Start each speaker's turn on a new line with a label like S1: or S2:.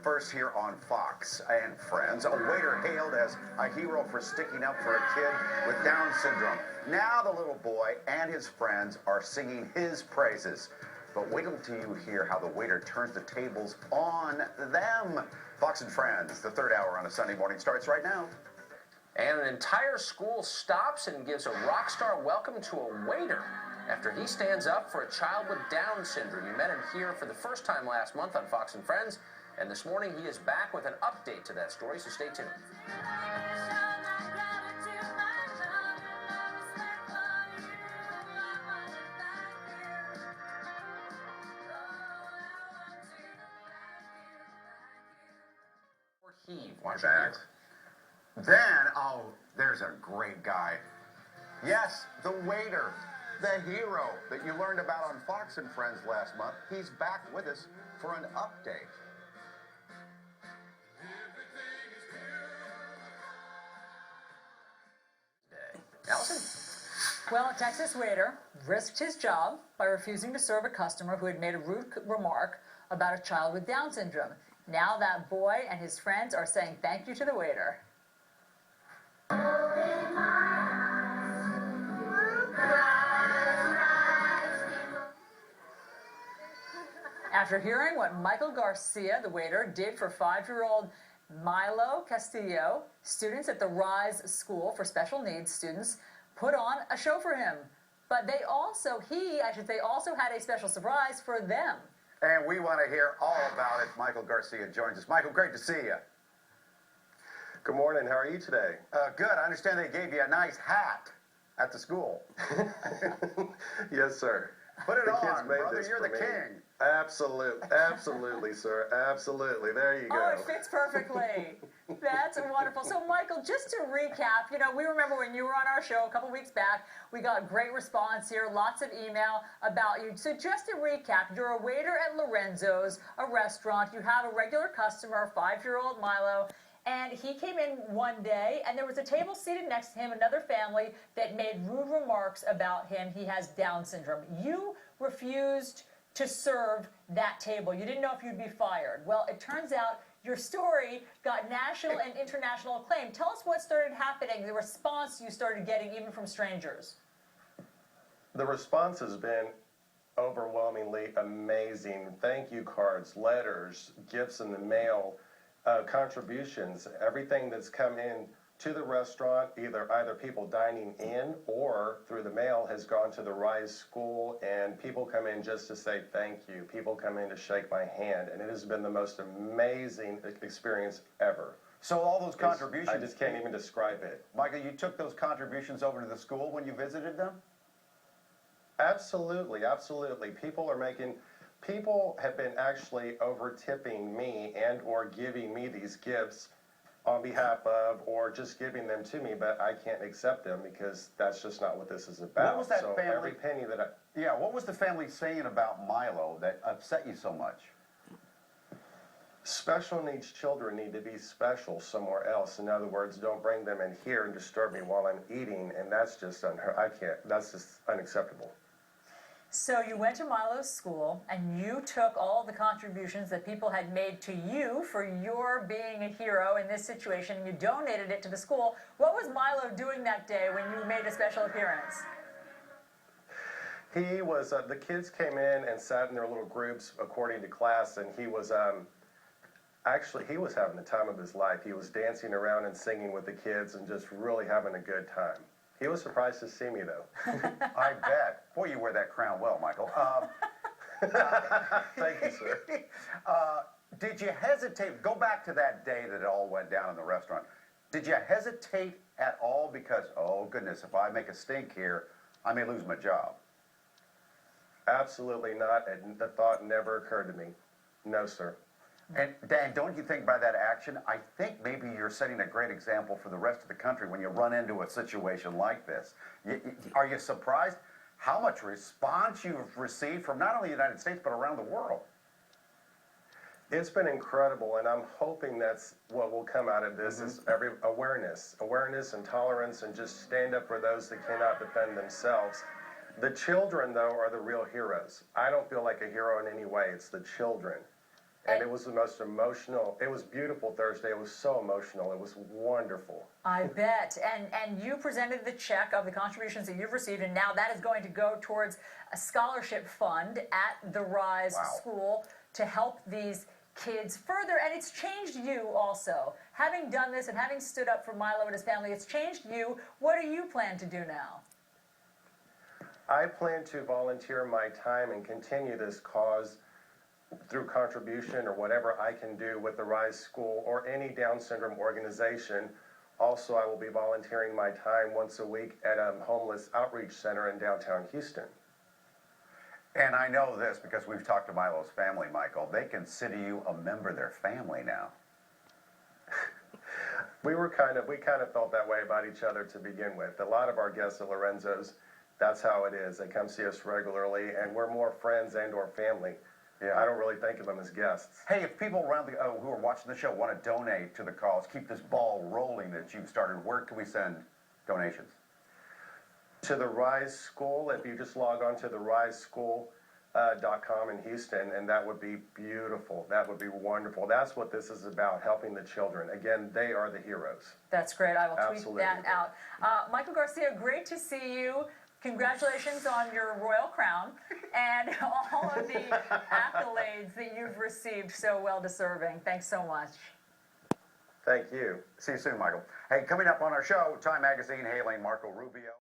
S1: first here on Fox and Friends. A waiter hailed as a hero for sticking up for a kid with Down syndrome. Now the little boy and his friends are singing his praises. But wait until you hear how the waiter turns the tables on them. Fox and Friends, the third hour on a Sunday morning, starts right now.
S2: And an entire school stops and gives a rock star welcome to a waiter after he stands up for a child with Down syndrome. You met him here for the first time last month on Fox and Friends, and this morning he is back with an update to that story, so stay tuned. Heave, watch that.
S1: Then, oh, there's a great guy. Yes, the waiter, the hero that you learned about on Fox and Friends last month. He's back with us for an update.
S2: Allison?
S3: Well, a Texas waiter risked his job by refusing to serve a customer who had made a rude remark about a child with Down syndrome. Now that boy and his friends are saying thank you to the waiter. After hearing what Michael Garcia, the waiter, did for 5-year-old Milo Castillo, students at the Rise School for Special Needs Students put on a show for him. But also had a special surprise for them.
S1: And we want to hear all about it. Michael Garcia joins us. Michael, great to see you.
S4: Good morning. How are you today?
S1: Good. I understand they gave you a nice hat at the school.
S4: Yes, sir.
S1: Put it
S4: the
S1: on,
S4: kids made
S1: brother.
S4: This
S1: You're
S4: for
S1: the
S4: me.
S1: king.
S4: Absolutely, sir. Absolutely. There you go.
S3: Oh, it fits perfectly. That's wonderful. So, Michael, just to recap, we remember when you were on our show a couple weeks back, we got great response here, lots of email about you. So just to recap, you're a waiter at Lorenzo's, a restaurant. You have a regular customer, 5-year-old Milo, and he came in one day, and there was a table seated next to him, another family that made rude remarks about him. He has Down syndrome. You refused to serve that table. You didn't know if you'd be fired. Well, it turns out your story got national and international acclaim. Tell us what started happening, the response you started getting even from strangers.
S4: The response has been overwhelmingly amazing. Thank you cards, letters, gifts in the mail, contributions, everything that's come in to the restaurant, either people dining in or through the mail, has gone to the Rise School, and people come in just to say thank you. People come in to shake my hand, and it has been the most amazing experience ever.
S1: So all those contributions...
S4: I just can't even describe it.
S1: Michael, you took those contributions over to the school when you visited them?
S4: Absolutely, absolutely. People have been actually over-tipping me and or giving me these gifts on behalf of, or just giving them to me, but I can't accept them because that's just not what this is about.
S1: What was that
S4: so
S1: family?
S4: Every penny that I...
S1: Yeah, what was the family saying about Milo that upset you so much?
S4: Special needs children need to be special somewhere else. In other words, don't bring them in here and disturb me while I'm eating, and that's just that's just unacceptable.
S3: So you went to Milo's school, and you took all the contributions that people had made to you for your being a hero in this situation, and you donated it to the school. What was Milo doing that day when you made a special appearance?
S4: He was, the kids came in and sat in their little groups according to class, and he was, actually, he was having the time of his life. He was dancing around and singing with the kids and just really having a good time. He was surprised to see me, though.
S1: I bet. Boy, you wear that crown well, Michael.
S4: Thank you, sir.
S1: Did you hesitate? Go back to that day that it all went down in the restaurant. Did you hesitate at all because, oh, goodness, if I make a stink here, I may lose my job?
S4: Absolutely not. And the thought never occurred to me. No, sir.
S1: And Dan, don't you think by that action, I think maybe you're setting a great example for the rest of the country when you run into a situation like this. Are you surprised how much response you've received from not only the United States, but around the world?
S4: It's been incredible, and I'm hoping that's what will come out of this is every awareness and tolerance, and just stand up for those that cannot defend themselves. The children, though, are the real heroes. I don't feel like a hero in any way. It's the children. And it was the most emotional, it was beautiful Thursday. It was so emotional. It was wonderful.
S3: I bet. And you presented the check of the contributions that you've received, and now that is going to go towards a scholarship fund at the Rise School to help these kids further. And it's changed you also. Having done this and having stood up for Milo and his family, it's changed you. What do you plan to do now?
S4: I plan to volunteer my time and continue this cause through contribution or whatever I can do with the Rise School or any Down syndrome organization. Also, I will be volunteering my time once a week at a homeless outreach center in downtown Houston.
S1: And I know this because we've talked to Milo's family, Michael. They consider you a member of their family now.
S4: We kind of felt that way about each other to begin with. A lot of our guests at Lorenzo's, that's how it is. They come see us regularly, and we're more friends and or family.
S1: Yeah.
S4: I don't really think of them as guests.
S1: Hey, if people around who are watching the show want to donate to the cause, keep this ball rolling that you've started, where can we send donations?
S4: To the Rise School, if you just log on to the riseschool.com in Houston, and that would be beautiful. That would be wonderful. That's what this is about, helping the children. Again, they are the heroes.
S3: That's great. I will tweet
S4: Absolutely.
S3: that out. Michael Garcia, great to see you. Congratulations on your royal crown and all of the accolades that you've received, so well deserving. Thanks so much.
S4: Thank you.
S1: See you soon, Michael. Hey, coming up on our show, Time Magazine hailing Marco Rubio.